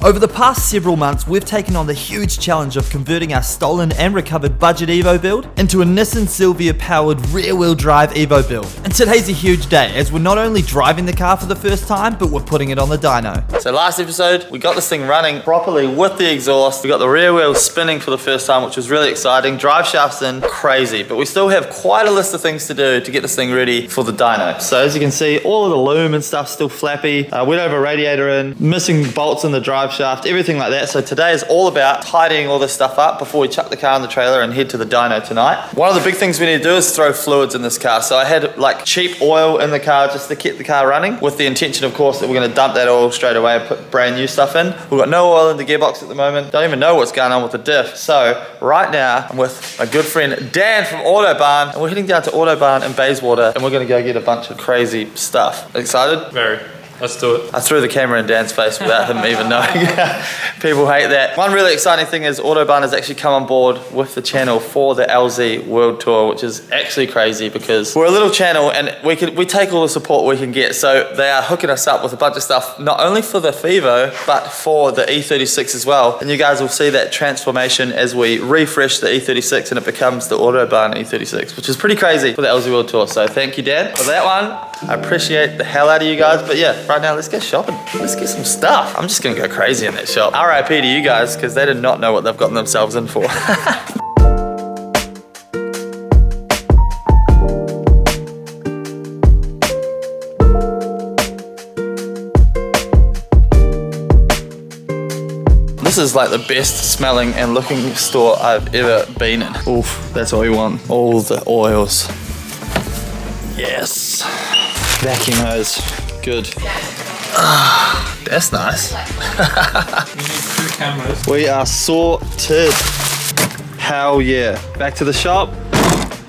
Over the past several months, we've taken on the huge challenge of converting our stolen and recovered budget Evo build into a Nissan Silvia powered rear-wheel drive Evo build. And today's a huge day, as we're not only driving the car for the first time, but we're putting it on the dyno. So last episode, we got this thing running properly with the exhaust. We got the rear wheel spinning for the first time, which was really exciting. Drive shafts in, crazy. But we still have quite a list of things to do to get this thing ready for the dyno. So as you can see, all of the loom and stuff still flappy. Went over radiator in, missing bolts in the drive shaft, everything like that. So today is all about tidying all this stuff up before we chuck the car in the trailer and head to the dyno tonight. One of the big things we need to do is throw fluids in this car. So I had like cheap oil in the car just to keep the car running, with the intention, of course, that we're going to dump that oil straight away and put brand new stuff in. We've got no oil in the gearbox at the moment. Don't even know what's going on with the diff. So right now I'm with my good friend Dan from Autobahn, and we're heading down to Autobahn in Bayswater, and we're going to go get a bunch of crazy stuff. Excited? Very. Let's do it. I threw the camera in Dan's face without him even knowing. People hate that. One really exciting thing is Autobahn has actually come on board with the channel for the LZ World Tour, which is actually crazy because we're a little channel and we take all the support we can get. So they are hooking us up with a bunch of stuff, not only for the Fivo, but for the E36 as well. And you guys will see that transformation as we refresh the E36 and it becomes the Autobahn E36, which is pretty crazy for the LZ World Tour. So thank you, Dan, for that one. I appreciate the hell out of you guys. But yeah, right now, let's go shopping. Let's get some stuff. I'm just gonna go crazy in that shop. RIP to you guys, because they did not know what they've gotten themselves in for. This is like the best smelling and looking store I've ever been in. Oof, that's what we want. All the oils. Yes. Vacuum hose. Good. Ah, that's nice. We need 2 cameras. We are sorted. Hell yeah. Back to the shop.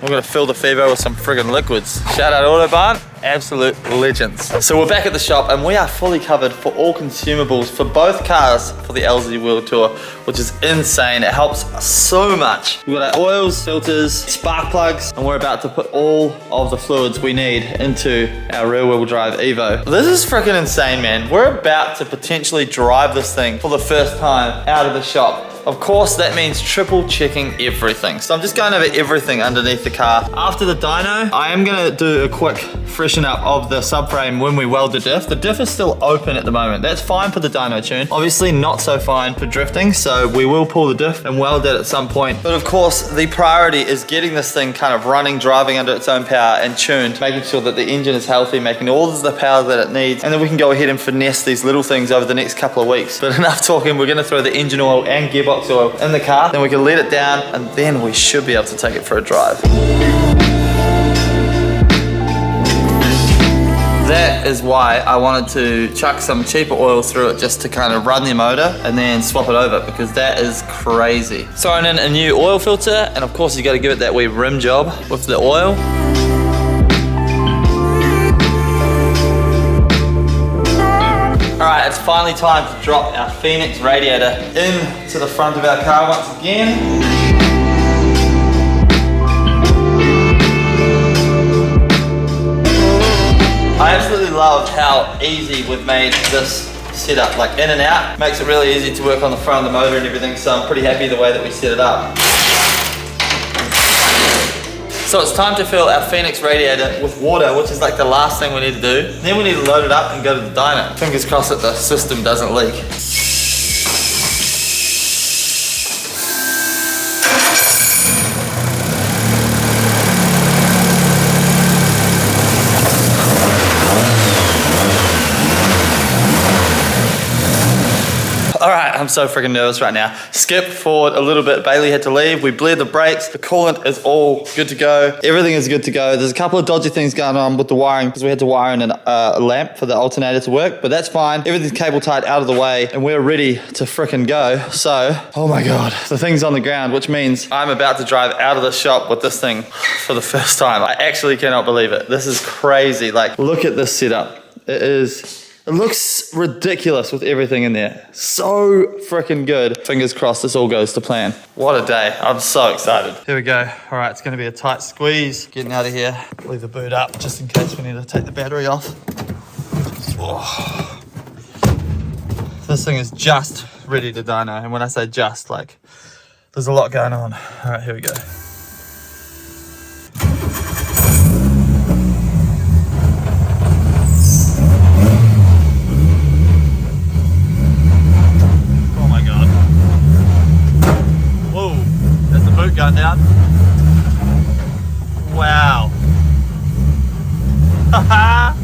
We're gonna fill the Fivo with some friggin' liquids. Shout out Autobahn, absolute legends. So we're back at the shop and we are fully covered for all consumables for both cars for the LZ World Tour, which is insane. It helps so much. We've got our oils, filters, spark plugs, and we're about to put all of the fluids we need into our rear wheel drive Evo. This is freaking insane, man. We're about to potentially drive this thing for the first time out of the shop. Of course, that means triple checking everything. So I'm just going over everything underneath the car. After the dyno, I am gonna do a quick freshen up of the subframe when we weld the diff. The diff is still open at the moment. That's fine for the dyno tune. Obviously not so fine for drifting, so we will pull the diff and weld it at some point. But of course, the priority is getting this thing kind of running, driving under its own power and tuned, making sure that the engine is healthy, making all of the power that it needs, and then we can go ahead and finesse these little things over the next couple of weeks. But enough talking, we're gonna throw the engine oil and gearbox oil in the car, then we can let it down, and then we should be able to take it for a drive. That is why I wanted to chuck some cheaper oil through it just to kind of run the motor and then swap it over, because that is crazy. Throwing in a new oil filter, and of course you got to give it that wee rim job with the oil. Alright, it's finally time to drop our Phoenix radiator into the front of our car once again. I absolutely love how easy we've made this setup, like in and out. Makes it really easy to work on the front of the motor and everything, so I'm pretty happy the way that we set it up. So it's time to fill our Phoenix radiator with water, which is like the last thing we need to do. Then we need to load it up and go to the dyno. Fingers crossed that the system doesn't leak. All right, I'm so freaking nervous right now. Skip forward a little bit. Bailey had to leave. We bleed the brakes. The coolant is all good to go. Everything is good to go. There's a couple of dodgy things going on with the wiring because we had to wire in a lamp for the alternator to work, but that's fine. Everything's cable tied out of the way and we're ready to freaking go. So, oh my God, the thing's on the ground, which means I'm about to drive out of the shop with this thing for the first time. I actually cannot believe it. This is crazy. Like, look at this setup. It looks ridiculous with everything in there. So freaking good. Fingers crossed this all goes to plan. What a day. I'm so excited. Here we go. All right, it's gonna be a tight squeeze. Getting out of here. Leave the boot up just in case we need to take the battery off. Oh. This thing is just ready to dyno, and when I say just, like, there's a lot going on. All right, here we go. Oh my God. Whoa, there's the boot going down. Wow. Haha.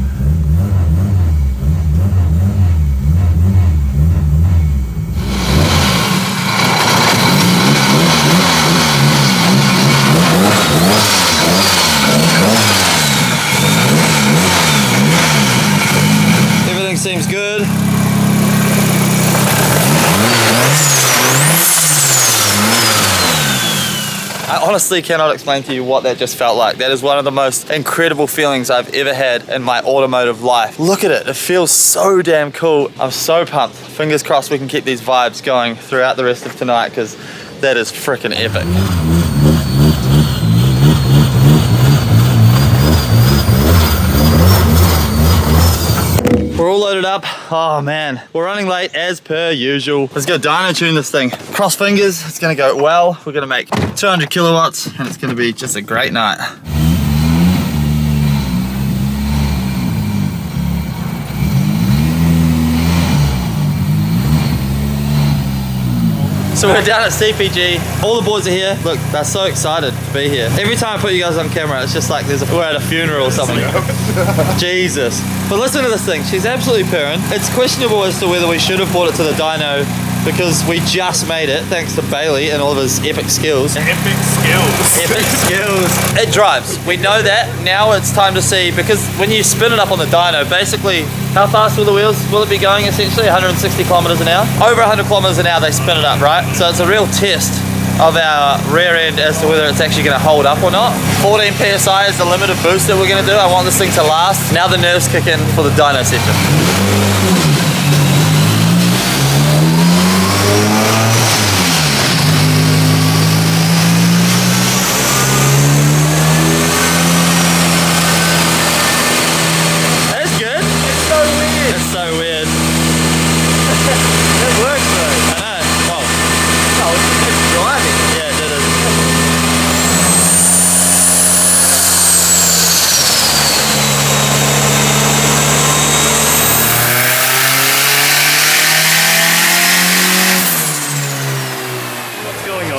Everything seems good. I honestly cannot explain to you what that just felt like. That is one of the most incredible feelings I've ever had in my automotive life. Look at it, it feels so damn cool. I'm so pumped. Fingers crossed we can keep these vibes going throughout the rest of tonight, because that is freaking epic. We're all loaded up. Oh man, we're running late as per usual. Let's go dyno tune this thing. Cross fingers, it's gonna go well. We're gonna make 200 kilowatts and it's gonna be just a great night. So we're down at CPG. All the boys are here. Look, they're so excited to be here. Every time I put you guys on camera, it's just like we're at a funeral or something. Jesus. But listen to this thing. She's absolutely purring. It's questionable as to whether we should have brought it to the dyno, because we just made it thanks to Bailey and all of his epic skills. Epic skills. Epic skills. It drives. We know that. Now it's time to see, because when you spin it up on the dyno, basically, how fast will the wheels, will it be going essentially? 160 kilometers an hour? Over 100 kilometers an hour they spin it up, right? So it's a real test of our rear end as to whether it's actually going to hold up or not. 14 PSI is the limit of boost that we're going to do. I want this thing to last. Now the nerves kick in for the dyno session.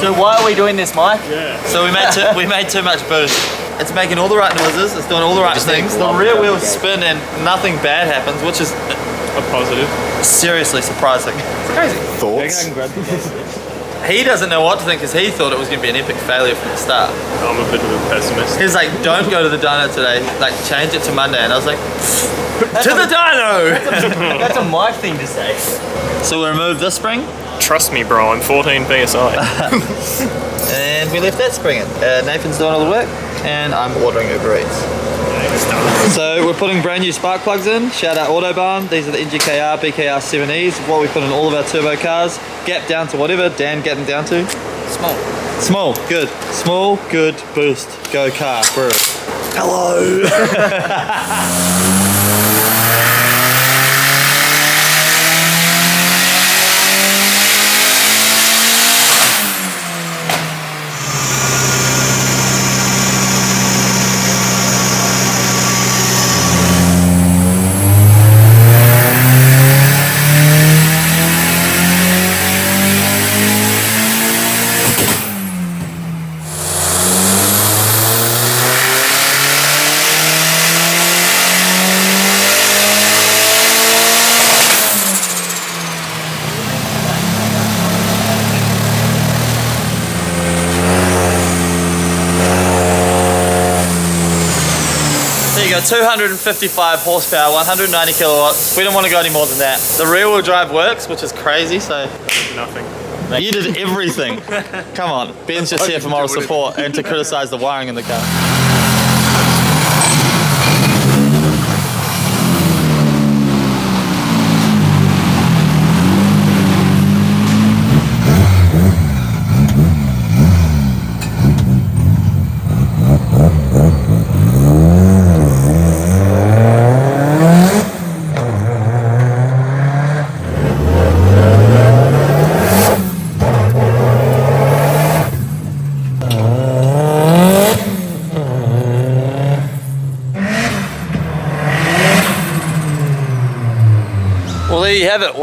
So why are we doing this, Mike? Yeah. So we made too much boost. It's making all the right noises, it's doing all the right things. The rear wheels spin and nothing bad happens, which is A positive. seriously surprising. It's crazy. Thoughts? He doesn't know what to think, because he thought it was going to be an epic failure from the start. I'm a bit of a pessimist. He's like, don't go to the dyno today, like change it to Monday. And I was like, to the dyno! That's a Mike thing to say. So we removed this spring, Trust me, bro, I'm 14 PSI. and we left that spring in. Nathan's doing all the work, and I'm ordering Uber Eats. So we're putting brand new spark plugs in. Shout out Autobahn. These are the NGKR BKR 7Es. What we put in all of our turbo cars. Gap down to whatever Dan get them down to. Small. Small, good. Small, good, boost. Go car. Brew. Hello. There you go, 255 horsepower, 190 kilowatts. We don't want to go any more than that. The rear wheel drive works, which is crazy, so. Nothing. You did everything. Come on, Ben's just here for moral support and to criticize the wiring in the car.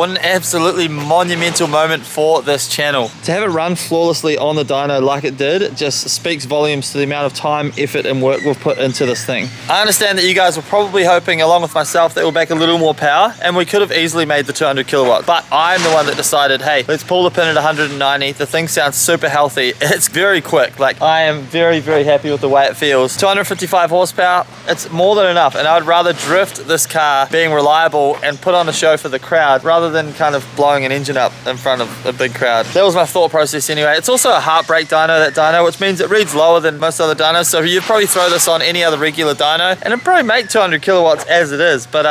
What an absolutely monumental moment for this channel. To have it run flawlessly on the dyno like it did just speaks volumes to the amount of time, effort and work we've put into this thing. I understand that you guys were probably hoping, along with myself, that we'll back a little more power, and we could have easily made the 200 kilowatts, but I'm the one that decided, hey, let's pull the pin at 190. The thing sounds super healthy. It's very quick. Like, I am very, very happy with the way it feels. 255 horsepower, it's more than enough, and I would rather drift this car being reliable and put on a show for the crowd rather than kind of blowing an engine up in front of a big crowd. That was my thought process anyway. It's also a heartbreak dyno, that dyno, which means it reads lower than most other dynos, so you'd probably throw this on any other regular dyno and it'd probably make 200 kilowatts as it is, but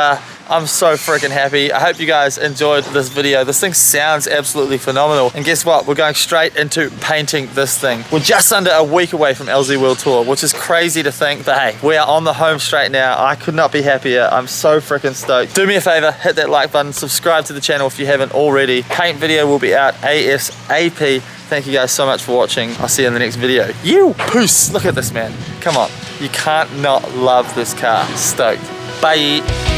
I'm so freaking happy. I hope you guys enjoyed this video. This thing sounds absolutely phenomenal. And guess what? We're going straight into painting this thing. We're just under a week away from LZ World Tour, which is crazy to think, but hey, we are on the home straight now. I could not be happier. I'm so freaking stoked. Do me a favor, hit that like button, subscribe to the channel if you haven't already. Paint video will be out ASAP. Thank you guys so much for watching. I'll see you in the next video. You peace. Look at this, man. Come on. You can't not love this car. Stoked. Bye.